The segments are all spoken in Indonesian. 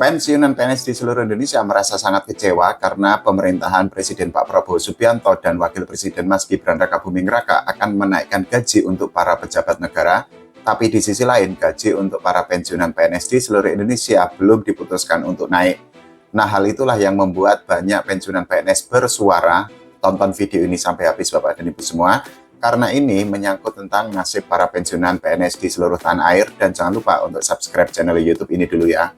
Pensiunan PNS di seluruh Indonesia merasa sangat kecewa karena pemerintahan Presiden Pak Prabowo Subianto dan Wakil Presiden Mas Gibran Rakabuming Raka akan menaikkan gaji untuk para pejabat negara, tapi di sisi lain gaji untuk para pensiunan PNS di seluruh Indonesia belum diputuskan untuk naik. Nah, hal itulah yang membuat banyak pensiunan PNS bersuara. Tonton video ini sampai habis Bapak dan Ibu semua, karena ini menyangkut tentang nasib para pensiunan PNS di seluruh tanah air. Dan jangan lupa untuk subscribe channel YouTube ini dulu ya.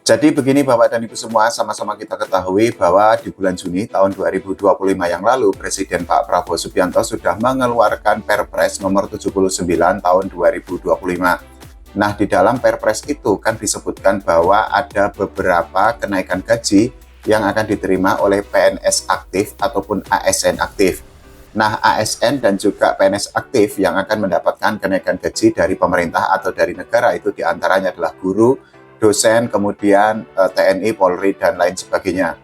Jadi begini Bapak dan Ibu semua, sama-sama kita ketahui bahwa di bulan Juni tahun 2025 yang lalu, Presiden Pak Prabowo Subianto sudah mengeluarkan Perpres nomor 79 tahun 2025. Nah, di dalam Perpres itu kan disebutkan bahwa ada beberapa kenaikan gaji yang akan diterima oleh PNS aktif ataupun ASN aktif. Nah, ASN dan juga PNS aktif yang akan mendapatkan kenaikan gaji dari pemerintah atau dari negara itu diantaranya adalah guru, dosen, kemudian TNI, Polri, dan lain sebagainya.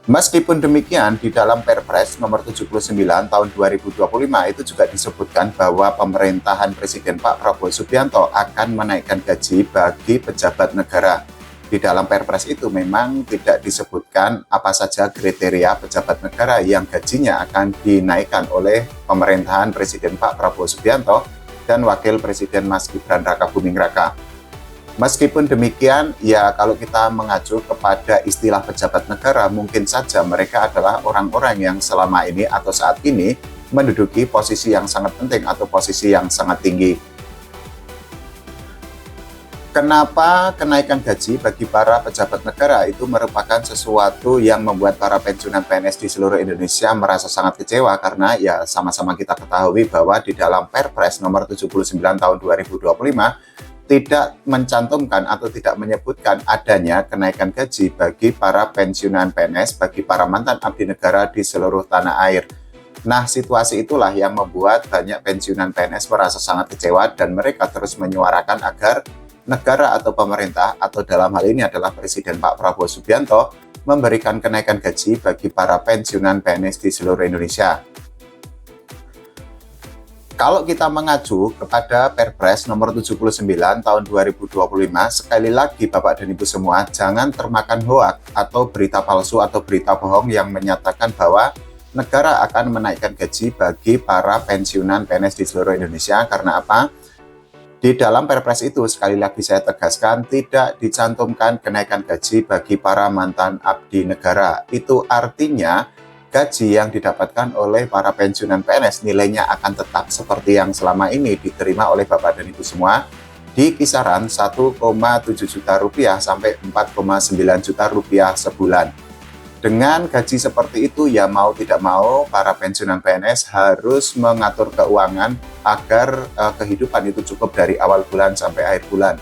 Meskipun demikian, di dalam Perpres nomor 79 tahun 2025 itu juga disebutkan bahwa pemerintahan Presiden Pak Prabowo Subianto akan menaikkan gaji bagi pejabat negara. Di dalam Perpres itu memang tidak disebutkan apa saja kriteria pejabat negara yang gajinya akan dinaikkan oleh pemerintahan Presiden Pak Prabowo Subianto dan Wakil Presiden Mas Gibran Rakabuming Raka. Meskipun demikian, ya kalau kita mengacu kepada istilah pejabat negara, mungkin saja mereka adalah orang-orang yang selama ini atau saat ini menduduki posisi yang sangat penting atau posisi yang sangat tinggi. Kenapa kenaikan gaji bagi para pejabat negara itu merupakan sesuatu yang membuat para pensiunan PNS di seluruh Indonesia merasa sangat kecewa, karena ya sama-sama kita ketahui bahwa di dalam Perpres nomor 79 tahun 2025 tidak mencantumkan atau tidak menyebutkan adanya kenaikan gaji bagi para pensiunan PNS, bagi para mantan abdi negara di seluruh tanah air. Nah, situasi itulah yang membuat banyak pensiunan PNS merasa sangat kecewa dan mereka terus menyuarakan agar negara atau pemerintah, atau dalam hal ini adalah Presiden Pak Prabowo Subianto, memberikan kenaikan gaji bagi para pensiunan PNS di seluruh Indonesia. Kalau kita mengacu kepada Perpres nomor 79 tahun 2025, sekali lagi Bapak dan Ibu semua, jangan termakan hoak atau berita palsu atau berita bohong yang menyatakan bahwa negara akan menaikkan gaji bagi para pensiunan PNS di seluruh Indonesia. Karena apa? Di dalam Perpres itu, sekali lagi saya tegaskan, tidak dicantumkan kenaikan gaji bagi para mantan abdi negara. Itu artinya gaji yang didapatkan oleh para pensiunan PNS nilainya akan tetap seperti yang selama ini diterima oleh Bapak dan Ibu semua, di kisaran 1,7 juta rupiah sampai 4,9 juta rupiah sebulan. Dengan gaji seperti itu, ya mau tidak mau para pensiunan PNS harus mengatur keuangan agar kehidupan itu cukup dari awal bulan sampai akhir bulan.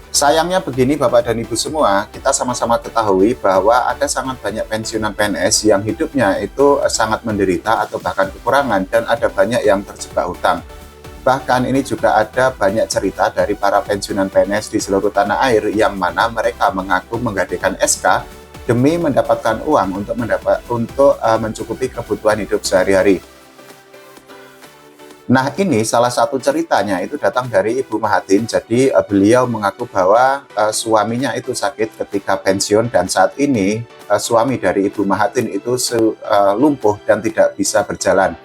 Sayangnya begini Bapak dan Ibu semua, kita sama-sama ketahui bahwa ada sangat banyak pensiunan PNS yang hidupnya itu sangat menderita atau bahkan kekurangan, dan ada banyak yang terjebak hutang. Bahkan ini juga ada banyak cerita dari para pensiunan PNS di seluruh tanah air yang mana mereka mengaku menggadaikan SK demi mendapatkan uang untuk mencukupi kebutuhan hidup sehari-hari. Nah, ini salah satu ceritanya itu datang dari Ibu Mahathir. Jadi beliau mengaku bahwa suaminya itu sakit ketika pensiun, dan saat ini suami dari Ibu Mahathir itu lumpuh dan tidak bisa berjalan.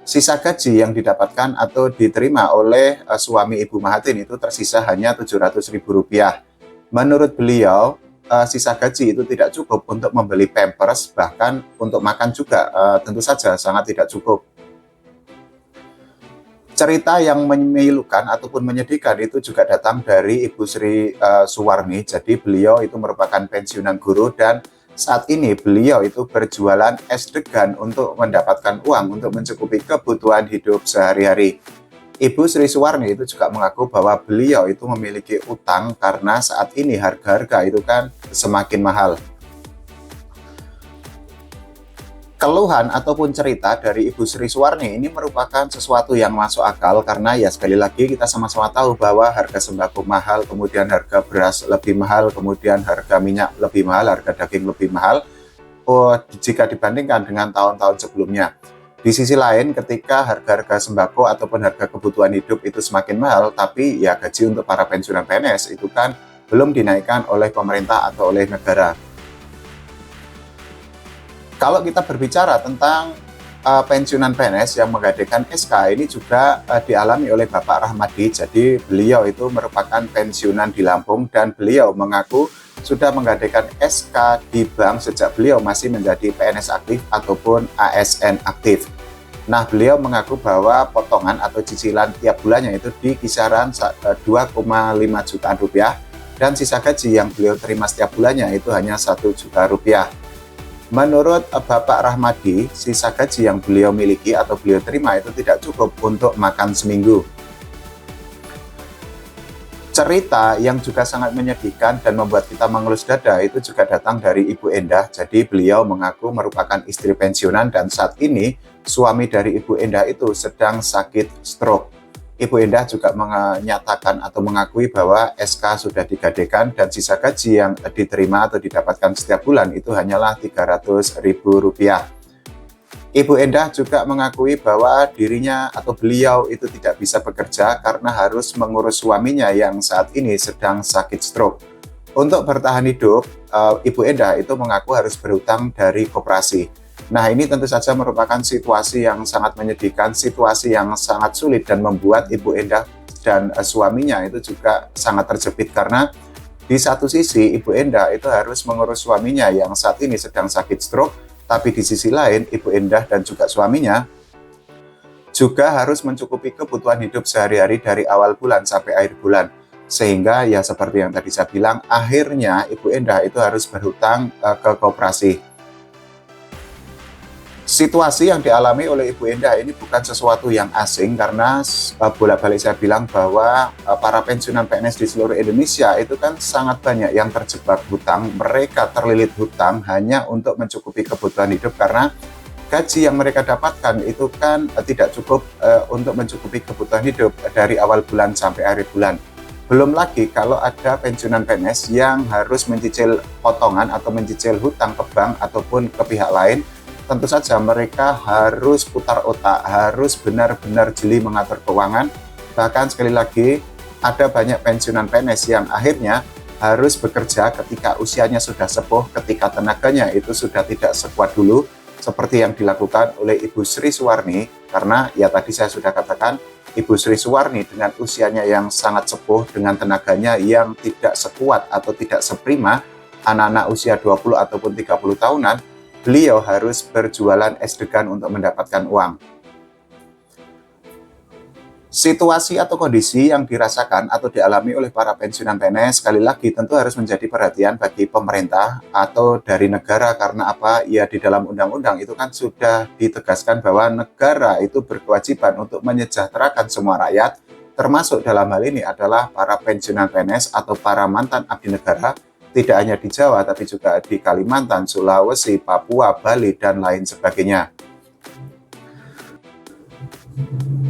Sisa gaji yang didapatkan atau diterima oleh suami Ibu Mahathir itu tersisa hanya Rp700.000. Menurut beliau, sisa gaji itu tidak cukup untuk membeli pampers, bahkan untuk makan juga tentu saja sangat tidak cukup. Cerita yang memilukan ataupun menyedihkan itu juga datang dari Ibu Sri Suwarni. Jadi beliau itu merupakan pensiunan guru, dan saat ini beliau itu berjualan es degan untuk mendapatkan uang untuk mencukupi kebutuhan hidup sehari-hari. Ibu Sri Suwarni itu juga mengaku bahwa beliau itu memiliki utang karena saat ini harga-harga itu kan semakin mahal. Keluhan ataupun cerita dari Ibu Sri Suwarni ini merupakan sesuatu yang masuk akal, karena ya sekali lagi kita sama-sama tahu bahwa harga sembako mahal, kemudian harga beras lebih mahal, kemudian harga minyak lebih mahal, harga daging lebih mahal jika dibandingkan dengan tahun-tahun sebelumnya. Di sisi lain, ketika harga-harga sembako ataupun harga kebutuhan hidup itu semakin mahal, tapi ya gaji untuk para pensiunan PNS itu kan belum dinaikkan oleh pemerintah atau oleh negara. Kalau kita berbicara tentang pensiunan PNS yang menggadaikan SK, ini juga dialami oleh Bapak Rahmadi. Jadi beliau itu merupakan pensiunan di Lampung dan beliau mengaku sudah menggadaikan SK di bank sejak beliau masih menjadi PNS aktif ataupun ASN aktif. Nah, beliau mengaku bahwa potongan atau cicilan tiap bulannya itu di kisaran 2,5 jutaan rupiah dan sisa gaji yang beliau terima setiap bulannya itu hanya 1 juta rupiah. Menurut Bapak Rahmadi, sisa gaji yang beliau miliki atau beliau terima itu tidak cukup untuk makan seminggu. Cerita yang juga sangat menyedihkan dan membuat kita mengelus dada itu juga datang dari Ibu Endah. Jadi beliau mengaku merupakan istri pensiunan dan saat ini suami dari Ibu Endah itu sedang sakit stroke. Ibu Endah juga menyatakan atau mengakui bahwa SK sudah digadaikan dan sisa gaji yang diterima atau didapatkan setiap bulan itu hanyalah Rp300.000. Ibu Endah juga mengakui bahwa dirinya atau beliau itu tidak bisa bekerja karena harus mengurus suaminya yang saat ini sedang sakit stroke. Untuk bertahan hidup, Ibu Endah itu mengaku harus berhutang dari koperasi. Nah, ini tentu saja merupakan situasi yang sangat menyedihkan, situasi yang sangat sulit dan membuat Ibu Endah dan suaminya itu juga sangat terjepit karena di satu sisi Ibu Endah itu harus mengurus suaminya yang saat ini sedang sakit stroke, tapi di sisi lain Ibu Endah dan juga suaminya juga harus mencukupi kebutuhan hidup sehari-hari dari awal bulan sampai akhir bulan. Sehingga ya seperti yang tadi saya bilang, akhirnya Ibu Endah itu harus berhutang ke koperasi. Situasi yang dialami oleh Ibu Endah ini bukan sesuatu yang asing karena bolak-balik saya bilang bahwa para pensiunan PNS di seluruh Indonesia itu kan sangat banyak yang terjebak hutang. Mereka terlilit hutang hanya untuk mencukupi kebutuhan hidup karena gaji yang mereka dapatkan itu kan tidak cukup untuk mencukupi kebutuhan hidup dari awal bulan sampai akhir bulan. Belum lagi kalau ada pensiunan PNS yang harus mencicil potongan atau mencicil hutang ke bank ataupun ke pihak lain. Tentu saja mereka harus putar otak, harus benar-benar jeli mengatur keuangan. Bahkan sekali lagi, ada banyak pensiunan PNS yang akhirnya harus bekerja ketika usianya sudah sepuh, ketika tenaganya itu sudah tidak sekuat dulu, seperti yang dilakukan oleh Ibu Sri Suwarni, karena ya tadi saya sudah katakan, Ibu Sri Suwarni dengan usianya yang sangat sepuh, dengan tenaganya yang tidak sekuat atau tidak seprima anak-anak usia 20 ataupun 30 tahunan, beliau harus berjualan es degan untuk mendapatkan uang. Situasi atau kondisi yang dirasakan atau dialami oleh para pensiunan PNS sekali lagi tentu harus menjadi perhatian bagi pemerintah atau dari negara karena apa? Ya di dalam undang-undang itu kan sudah ditegaskan bahwa negara itu berkewajiban untuk menyejahterakan semua rakyat, termasuk dalam hal ini adalah para pensiunan PNS atau para mantan abdi negara. Tidak hanya di Jawa, tapi juga di Kalimantan, Sulawesi, Papua, Bali, dan lain sebagainya.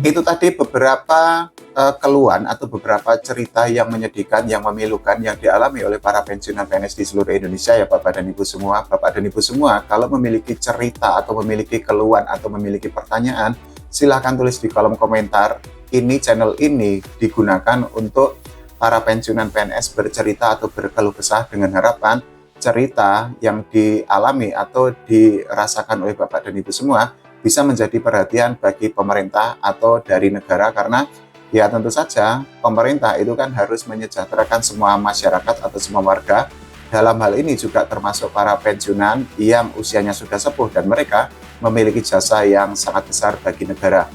Itu tadi beberapa keluhan atau beberapa cerita yang menyedihkan, yang memilukan, yang dialami oleh para pensiunan PNS di seluruh Indonesia ya Bapak dan Ibu semua. Bapak dan Ibu semua, kalau memiliki cerita atau memiliki keluhan atau memiliki pertanyaan, silahkan tulis di kolom komentar. Ini channel ini digunakan untuk para pensiunan PNS bercerita atau berkeluh kesah dengan harapan cerita yang dialami atau dirasakan oleh Bapak dan Ibu semua bisa menjadi perhatian bagi pemerintah atau dari negara karena ya tentu saja pemerintah itu kan harus menyejahterakan semua masyarakat atau semua warga. Dalam hal ini juga termasuk para pensiunan yang usianya sudah sepuh dan mereka memiliki jasa yang sangat besar bagi negara.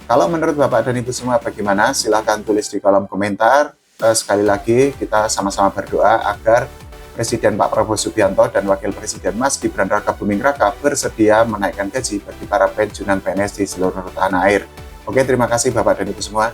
Kalau menurut Bapak dan Ibu semua bagaimana? Silahkan tulis di kolom komentar. Sekali lagi kita sama-sama berdoa agar Presiden Pak Prabowo Subianto dan Wakil Presiden Mas Gibran Raka Buming Raka bersedia menaikkan gaji bagi para pensiunan PNS di seluruh tanah air. Oke, terima kasih Bapak dan Ibu semua.